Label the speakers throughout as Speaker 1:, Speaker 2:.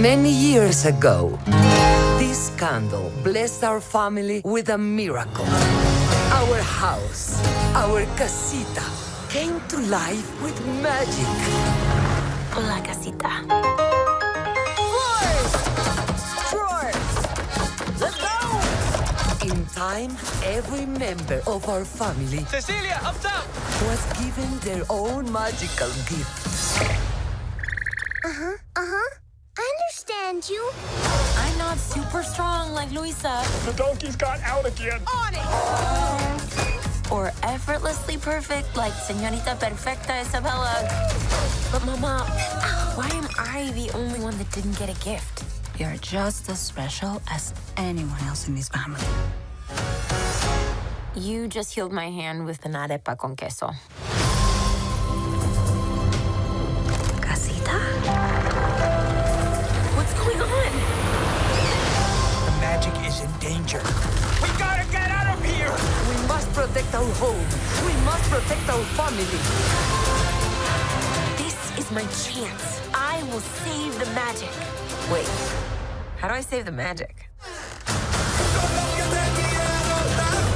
Speaker 1: Many years ago, this candle blessed our family with a miracle. Our house, our casita, came to life with magic.
Speaker 2: La casita.
Speaker 1: Floors! Drawers! Let's go! In time, every member of our family
Speaker 3: Cecilia, up top!
Speaker 1: was given their own magical gift.
Speaker 4: I understand you.
Speaker 2: I'm not super strong like Luisa.
Speaker 3: The donkeys got out again.
Speaker 2: On it! Or effortlessly perfect like Señorita Perfecta Isabella. But Mama, why am I the only one that didn't get a gift?
Speaker 5: You're just as special as anyone else in this family.
Speaker 2: You just healed my hand with an arepa con queso.
Speaker 5: Casita?
Speaker 2: What's going on?
Speaker 3: The magic is in danger. We gotta get out of here!
Speaker 1: We must protect our home. We must protect our family.
Speaker 2: This is my chance. I will save the magic. Wait, how do I save the magic?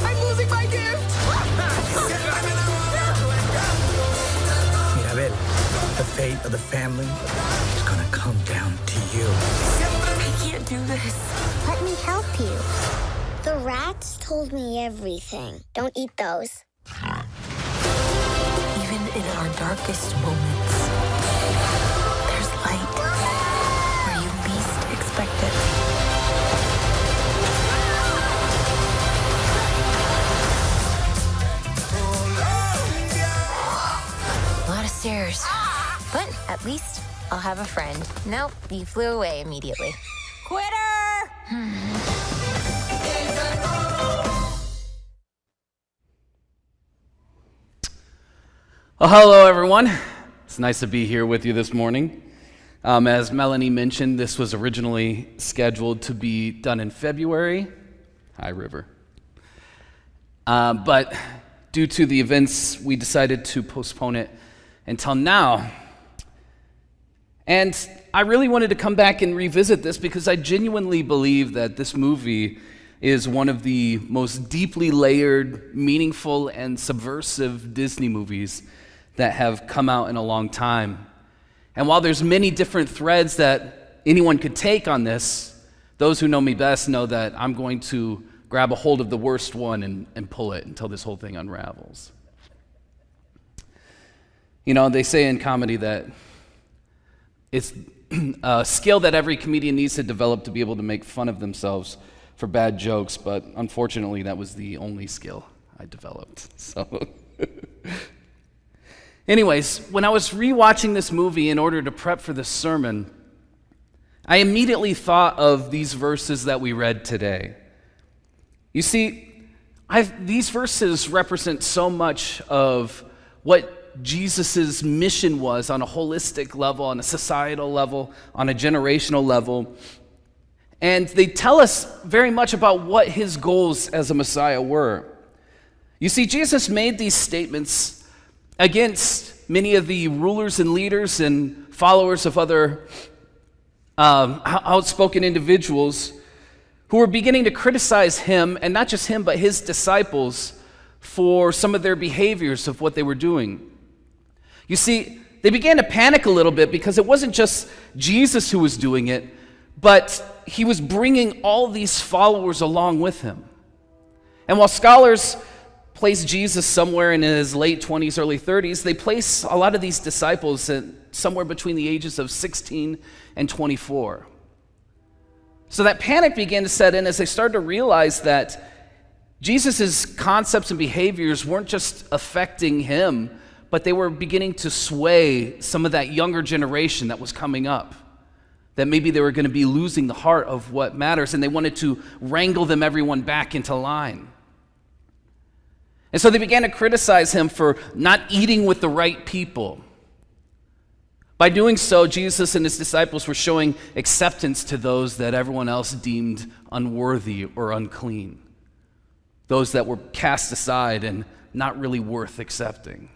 Speaker 2: I'm losing my gift!
Speaker 3: Mirabel, the fate of the family is gonna come down to you.
Speaker 2: I can't do this.
Speaker 4: Let me help you. The rats told me everything. Don't eat those.
Speaker 2: Even in our darkest moments, there's light where you least expect it. A lot of stairs. But at least I'll have a friend. Nope, you flew away immediately. Quitter!
Speaker 6: Well, hello, everyone. It's nice to be here with you this morning. As Melanie mentioned, this was originally scheduled to be done in February. Hi, River. But due to the events, we decided to postpone it until now. And I really wanted to come back and revisit this because I genuinely believe that this movie is one of the most deeply layered, meaningful, and subversive Disney movies that have come out in a long time. And while there's many different threads that anyone could take on this, those who know me best know that I'm going to grab a hold of the worst one and pull it until this whole thing unravels. You know, they say in comedy that it's a skill that every comedian needs to develop to be able to make fun of themselves for bad jokes, but unfortunately that was the only skill I developed. So anyways, when I was rewatching this movie in order to prep for this sermon, I immediately thought of these verses that we read today. You see, these verses represent so much of what Jesus' mission was on a holistic level, on a societal level, on a generational level. And they tell us very much about what his goals as a Messiah were. You see, Jesus made these statements against many of the rulers and leaders and followers of other outspoken individuals who were beginning to criticize him, and not just him, but his disciples, for some of their behaviors of what they were doing. You see, they began to panic a little bit because it wasn't just Jesus who was doing it, but he was bringing all these followers along with him. And while scholars place Jesus somewhere in his late 20s, early 30s, they place a lot of these disciples somewhere between the ages of 16 and 24. So that panic began to set in as they started to realize that Jesus' concepts and behaviors weren't just affecting him, but they were beginning to sway some of that younger generation that was coming up. That maybe they were going to be losing the heart of what matters, and they wanted to wrangle them everyone back into line. And so they began to criticize him for not eating with the right people. By doing so, Jesus and his disciples were showing acceptance to those that everyone else deemed unworthy or unclean. Those that were cast aside and not really worth accepting.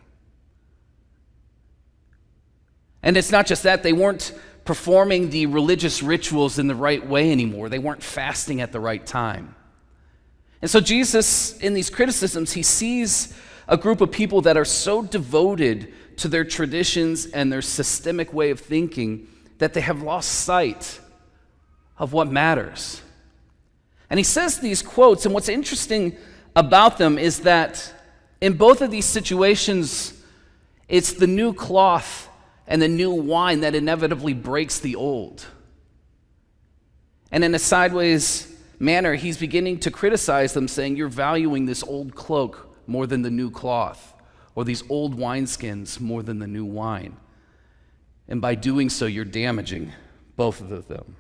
Speaker 6: And it's not just that, they weren't performing the religious rituals in the right way anymore. They weren't fasting at the right time. And so Jesus, in these criticisms, he sees a group of people that are so devoted to their traditions and their systemic way of thinking that they have lost sight of what matters. And he says these quotes, and what's interesting about them is that in both of these situations, it's the new cloth and the new wine that inevitably breaks the old. And in a sideways manner, he's beginning to criticize them, saying, you're valuing this old cloak more than the new cloth, or these old wineskins more than the new wine. And by doing so, you're damaging both of them.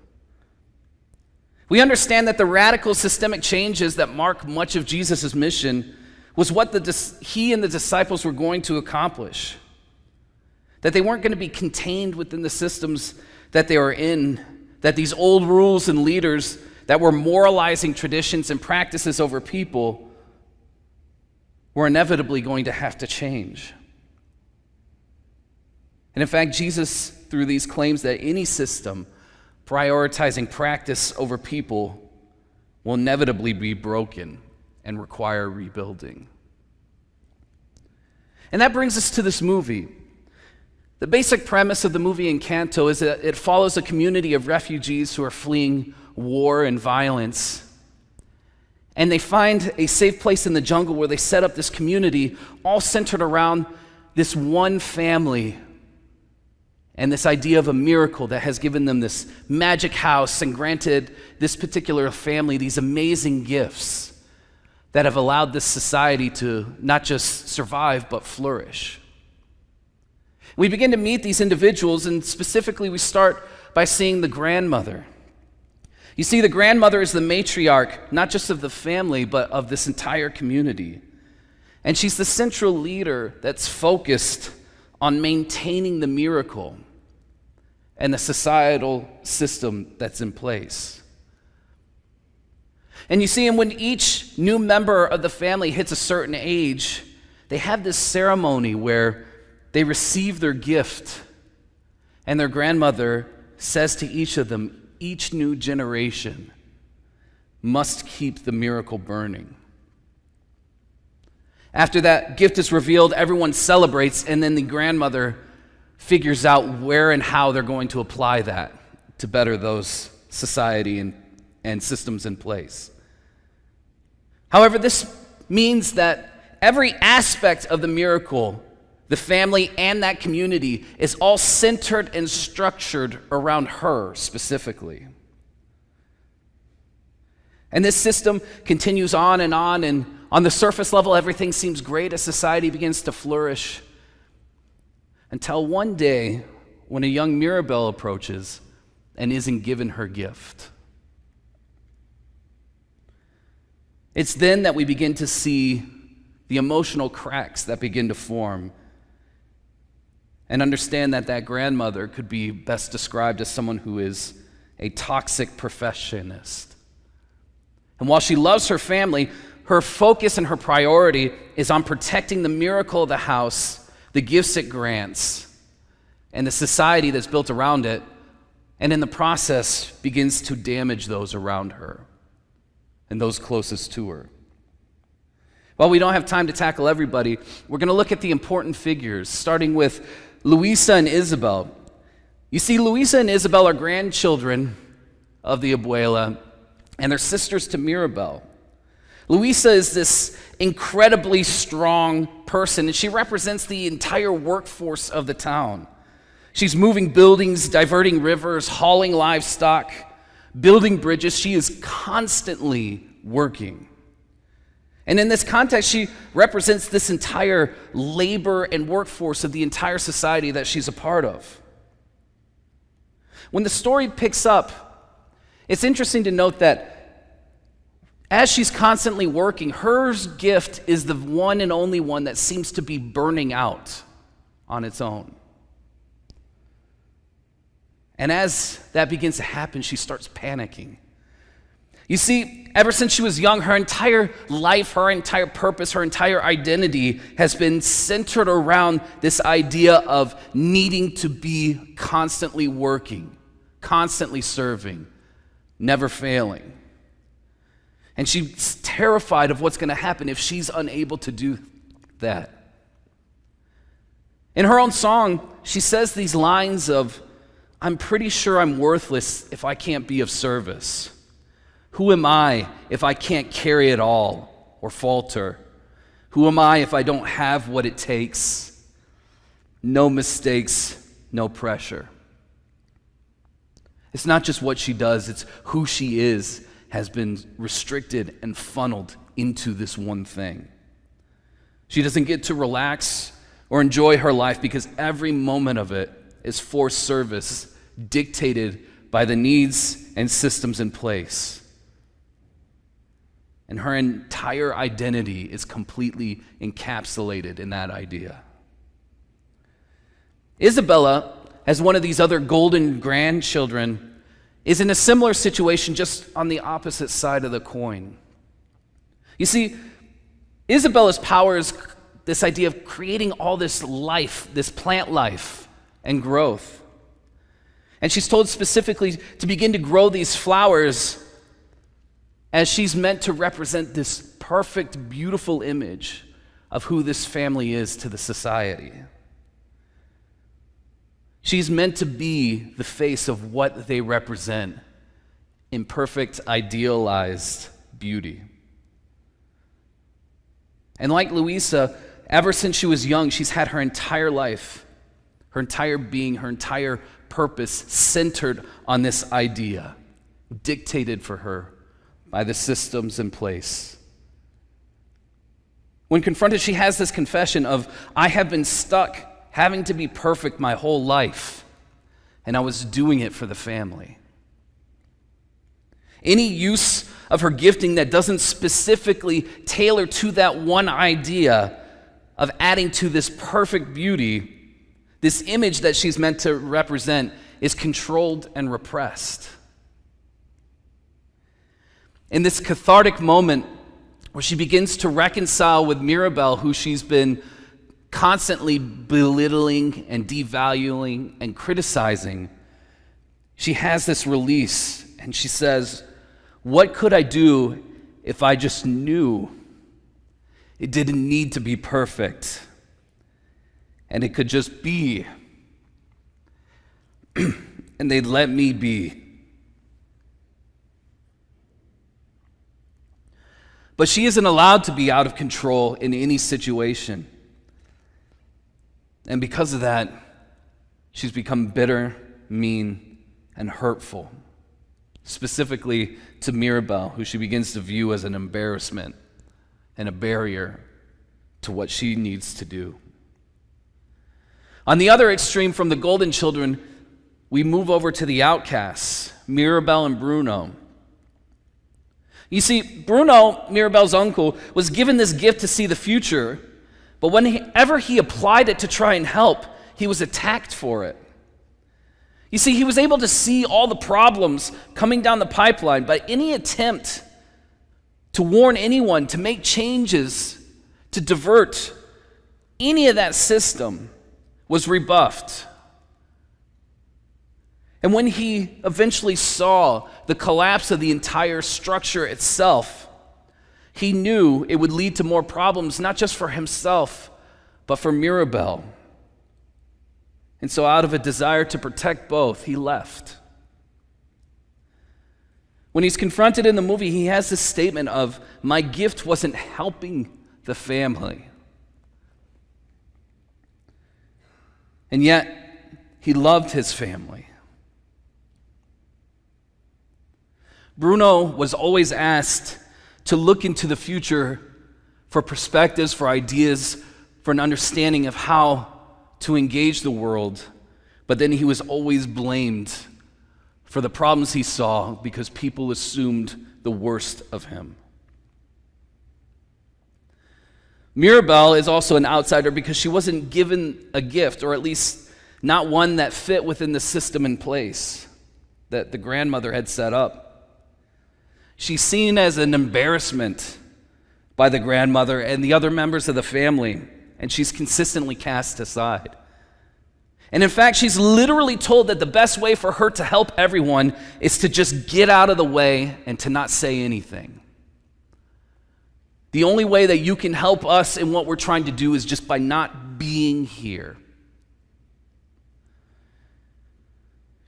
Speaker 6: We understand that the radical systemic changes that mark much of Jesus' mission was what he and the disciples were going to accomplish. That they weren't going to be contained within the systems that they were in, that these old rules and leaders that were moralizing traditions and practices over people were inevitably going to have to change. And in fact, Jesus, through these claims that any system prioritizing practice over people will inevitably be broken and require rebuilding. And that brings us to this movie. The basic premise of the movie Encanto is that it follows a community of refugees who are fleeing war and violence. And they find a safe place in the jungle where they set up this community all centered around this one family and this idea of a miracle that has given them this magic house and granted this particular family these amazing gifts that have allowed this society to not just survive but flourish. We begin to meet these individuals, and specifically we start by seeing the grandmother. You see, the grandmother is the matriarch, not just of the family, but of this entire community. And she's the central leader that's focused on maintaining the miracle and the societal system that's in place. And you see, and when each new member of the family hits a certain age, they have this ceremony where they receive their gift, and their grandmother says to each of them, each new generation must keep the miracle burning. After that gift is revealed, everyone celebrates, and then the grandmother figures out where and how they're going to apply that to better those society and systems in place. However, this means that every aspect of the miracle, the family and that community, is all centered and structured around her specifically. And this system continues on, and on the surface level, everything seems great as society begins to flourish, until one day when a young Mirabel approaches and isn't given her gift. It's then that we begin to see the emotional cracks that begin to form, and understand that that grandmother could be best described as someone who is a toxic perfectionist. And while she loves her family, her focus and her priority is on protecting the miracle of the house, the gifts it grants, and the society that's built around it, and in the process begins to damage those around her and those closest to her. While we don't have time to tackle everybody, we're going to look at the important figures, starting with Luisa and Isabel. You see, Luisa and Isabel are grandchildren of the abuela, and they're sisters to Mirabel. Luisa is this incredibly strong person, and she represents the entire workforce of the town. She's moving buildings, diverting rivers, hauling livestock, building bridges. She is constantly working. And in this context, she represents this entire labor and workforce of the entire society that she's a part of. When the story picks up, it's interesting to note that as she's constantly working, her gift is the one and only one that seems to be burning out on its own. And as that begins to happen, she starts panicking. You see, ever since she was young, her entire life, her entire purpose, her entire identity has been centered around this idea of needing to be constantly working, constantly serving, never failing. And she's terrified of what's going to happen if she's unable to do that. In her own song, she says these lines of, "I'm pretty sure I'm worthless if I can't be of service. Who am I if I can't carry it all or falter? Who am I if I don't have what it takes? No mistakes, no pressure." It's not just what she does, it's who she is has been restricted and funneled into this one thing. She doesn't get to relax or enjoy her life because every moment of it is forced service dictated by the needs and systems in place. And her entire identity is completely encapsulated in that idea. Isabella, as one of these other golden grandchildren, is in a similar situation, just on the opposite side of the coin. You see, Isabella's power is this idea of creating all this life, this plant life and growth. And she's told specifically to begin to grow these flowers as she's meant to represent this perfect, beautiful image of who this family is to the society. She's meant to be the face of what they represent in perfect, idealized beauty. And like Louisa, ever since she was young, she's had her entire life, her entire being, her entire purpose centered on this idea, dictated for her by the systems in place. When confronted, she has this confession of, "I have been stuck having to be perfect my whole life, and I was doing it for the family." Any use of her gifting that doesn't specifically tailor to that one idea of adding to this perfect beauty, this image that she's meant to represent, is controlled and repressed. In this cathartic moment where she begins to reconcile with Mirabel, who she's been constantly belittling and devaluing and criticizing, she has this release and she says, "What could I do if I just knew it didn't need to be perfect and it could just be and they'd let me be?" But she isn't allowed to be out of control in any situation. And because of that, she's become bitter, mean, and hurtful, specifically to Mirabel, who she begins to view as an embarrassment and a barrier to what she needs to do. On the other extreme from the golden children, we move over to the outcasts, Mirabel and Bruno. You see, Bruno, Mirabel's uncle, was given this gift to see the future, but whenever he applied it to try and help, he was attacked for it. You see, he was able to see all the problems coming down the pipeline, but any attempt to warn anyone, to make changes, to divert any of that system was rebuffed. And when he eventually saw the collapse of the entire structure itself, he knew it would lead to more problems, not just for himself, but for Mirabel. And so out of a desire to protect both, he left. When he's confronted in the movie, he has this statement of, "My gift wasn't helping the family." And yet, he loved his family. Bruno was always asked to look into the future for perspectives, for ideas, for an understanding of how to engage the world, but then he was always blamed for the problems he saw because people assumed the worst of him. Mirabel is also an outsider because she wasn't given a gift, or at least not one that fit within the system in place that the grandmother had set up. She's seen as an embarrassment by the grandmother and the other members of the family, and she's consistently cast aside. And in fact, she's literally told that the best way for her to help everyone is to just get out of the way and to not say anything. The only way that you can help us in what we're trying to do is just by not being here.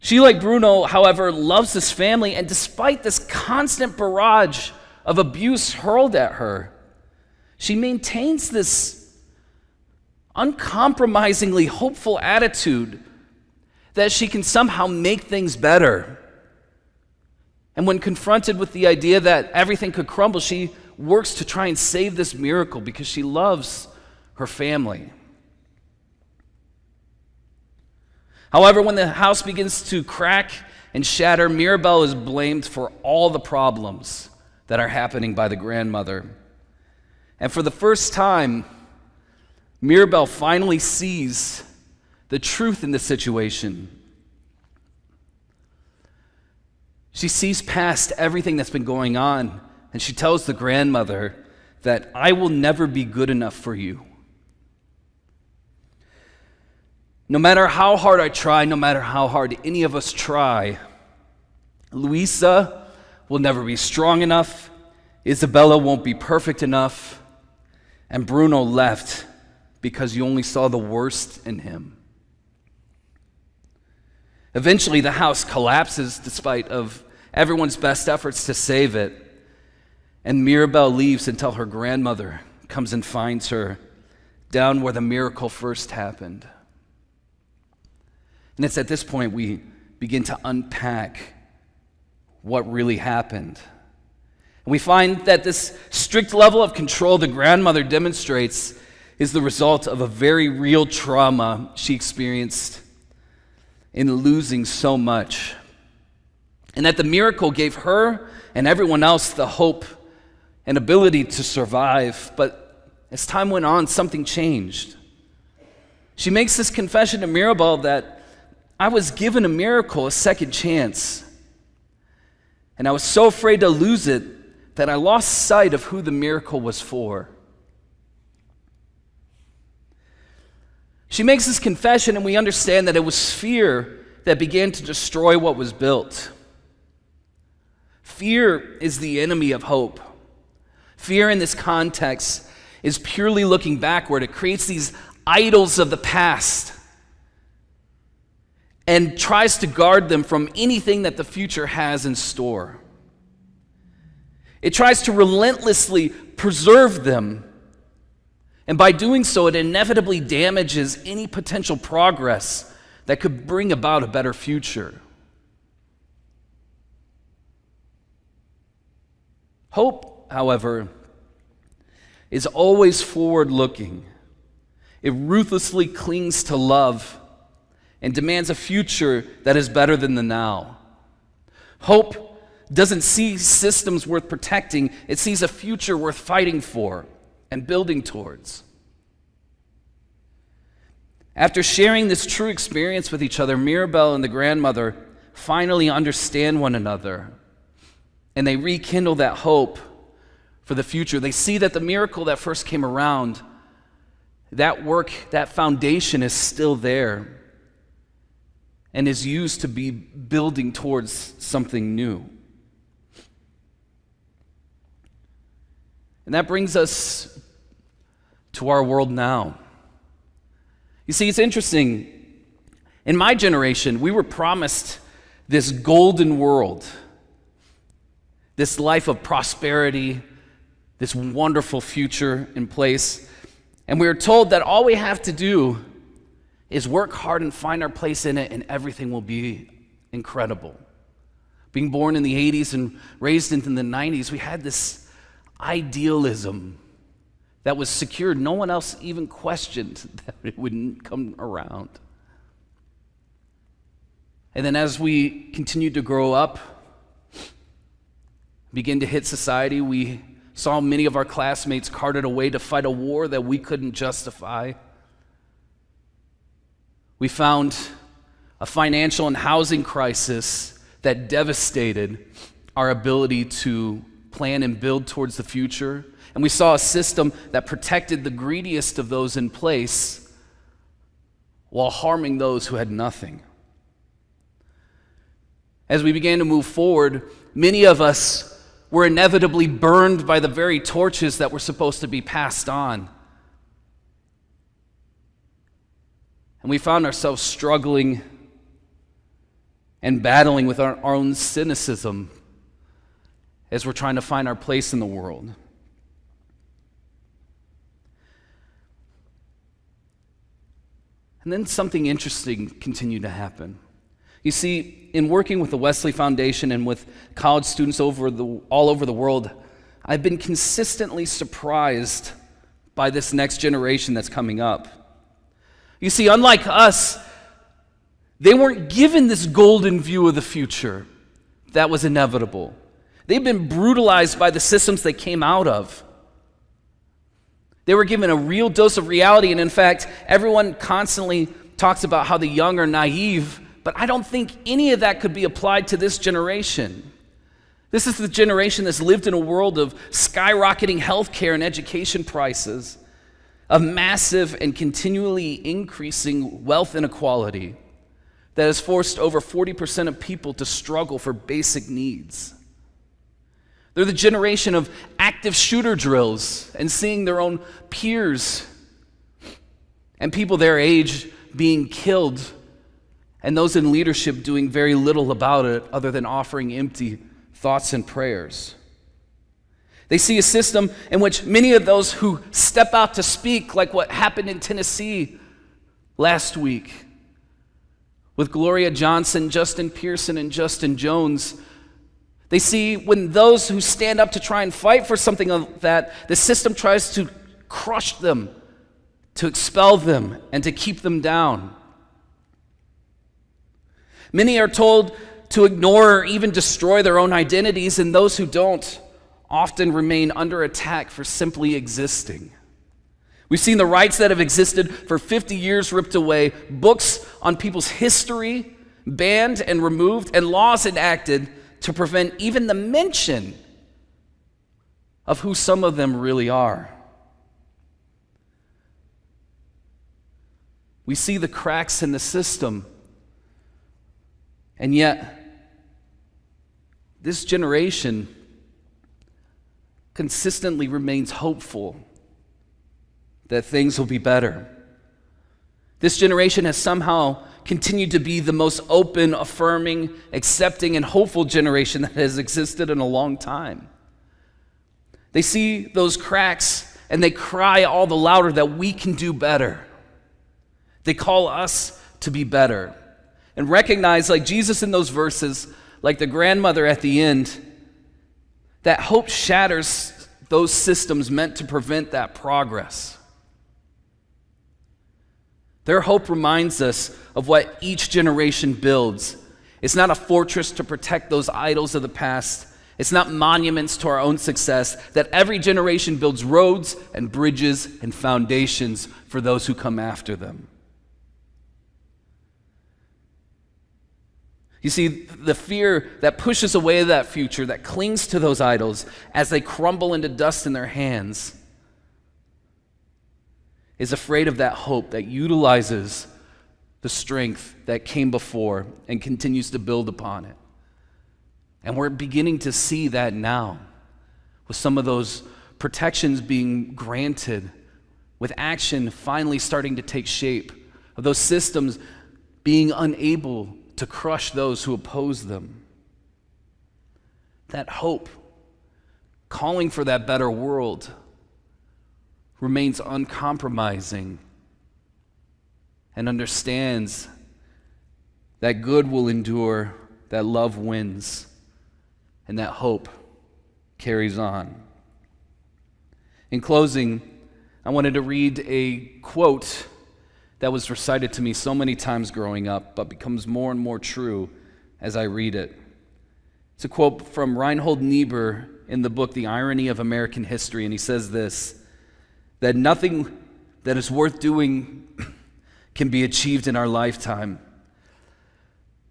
Speaker 6: She, like Bruno, however, loves this family, and despite this constant barrage of abuse hurled at her, she maintains this uncompromisingly hopeful attitude that she can somehow make things better. And when confronted with the idea that everything could crumble, she works to try and save this miracle because she loves her family. However, when the house begins to crack and shatter, Mirabel is blamed for all the problems that are happening by the grandmother. And for the first time, Mirabel finally sees the truth in the situation. She sees past everything that's been going on, and she tells the grandmother that I will never be good enough for you. No matter how hard I try, no matter how hard any of us try, Luisa will never be strong enough, Isabella won't be perfect enough, and Bruno left because you only saw the worst in him. Eventually, the house collapses despite of everyone's best efforts to save it, and Mirabel leaves until her grandmother comes and finds her down where the miracle first happened. And it's at this point we begin to unpack what really happened. And we find that this strict level of control the grandmother demonstrates is the result of a very real trauma she experienced in losing so much. And that the miracle gave her and everyone else the hope and ability to survive. But as time went on, something changed. She makes this confession to Mirabel that I was given a miracle, a second chance. And I was so afraid to lose it that I lost sight of who the miracle was for. She makes this confession, and we understand that it was fear that began to destroy what was built. Fear is the enemy of hope. Fear in this context is purely looking backward. It creates these idols of the past and tries to guard them from anything that the future has in store. It tries to relentlessly preserve them, and by doing so, it inevitably damages any potential progress that could bring about a better future. Hope, however, is always forward-looking. It ruthlessly clings to love and demands a future that is better than the now. Hope doesn't see systems worth protecting, it sees a future worth fighting for and building towards. After sharing this true experience with each other, Mirabel and the grandmother finally understand one another, and they rekindle that hope for the future. They see that the miracle that first came around, that work, that foundation is still there and is used to be building towards something new. And that brings us to our world now. You see, it's interesting. In my generation, we were promised this golden world, this life of prosperity, this wonderful future in place. And we were told that all we have to do is work hard and find our place in it, and everything will be incredible. Being born in the 80s and raised in the 90s, we had this idealism that was secured. No one else even questioned that it wouldn't come around. And then as we continued to grow up, begin to hit society, we saw many of our classmates carted away to fight a war that we couldn't justify. We found a financial and housing crisis that devastated our ability to plan and build towards the future. And we saw a system that protected the greediest of those in place while harming those who had nothing. As we began to move forward, many of us were inevitably burned by the very torches that were supposed to be passed on. And we found ourselves struggling and battling with our own cynicism as we're trying to find our place in the world. And then something interesting continued to happen. You see, in working with the Wesley Foundation and with college students all over the world, I've been consistently surprised by this next generation that's coming up. You see, unlike us, they weren't given this golden view of the future that was inevitable. They've been brutalized by the systems they came out of. They were given a real dose of reality, and in fact, everyone constantly talks about how the young are naive, but I don't think any of that could be applied to this generation. This is the generation that's lived in a world of skyrocketing healthcare and education prices, of massive and continually increasing wealth inequality that has forced over 40% of people to struggle for basic needs. They're the generation of active shooter drills and seeing their own peers and people their age being killed, and those in leadership doing very little about it other than offering empty thoughts and prayers. They see a system in which many of those who step out to speak, like what happened in Tennessee last week with Gloria Johnson, Justin Pearson, and Justin Jones, they see when those who stand up to try and fight for something like that, the system tries to crush them, to expel them, and to keep them down. Many are told to ignore or even destroy their own identities, and those who don't often remain under attack for simply existing. We've seen the rights that have existed for 50 years ripped away, books on people's history banned and removed, and laws enacted to prevent even the mention of who some of them really are. We see the cracks in the system, and yet this generation consistently remains hopeful that things will be better. This generation has somehow continued to be the most open, affirming, accepting, and hopeful generation that has existed in a long time. They see those cracks and they cry all the louder that we can do better. They call us to be better and recognize, like Jesus in those verses, like the grandmother at the end, that hope shatters those systems meant to prevent that progress. Their hope reminds us of what each generation builds. It's not a fortress to protect those idols of the past. It's not monuments to our own success. That every generation builds roads and bridges and foundations for those who come after them. You see, the fear that pushes away that future, that clings to those idols as they crumble into dust in their hands, is afraid of that hope that utilizes the strength that came before and continues to build upon it. And we're beginning to see that now, with some of those protections being granted, with action finally starting to take shape, of those systems being unable to crush those who oppose them. That hope, calling for that better world, remains uncompromising and understands that good will endure, that love wins, and that hope carries on. In closing, I wanted to read a quote that was recited to me so many times growing up, but becomes more and more true as I read it. It's a quote from Reinhold Niebuhr in the book The Irony of American History, and he says this, that nothing that is worth doing can be achieved in our lifetime.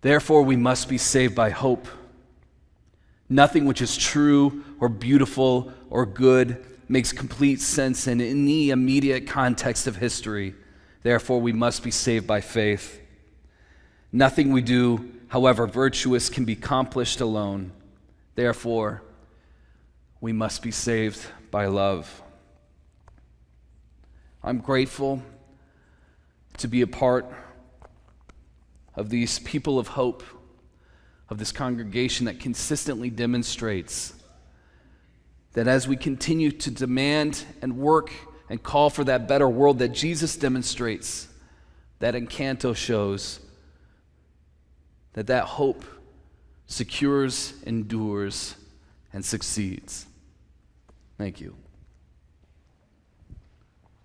Speaker 6: Therefore, we must be saved by hope. Nothing which is true or beautiful or good makes complete sense in any immediate context of history. Therefore, we must be saved by faith. Nothing we do, however virtuous, can be accomplished alone. Therefore, we must be saved by love. I'm grateful to be a part of these people of hope, of this congregation that consistently demonstrates that as we continue to demand and work and call for that better world that Jesus demonstrates, that Encanto shows, that hope secures, endures, and succeeds. Thank you.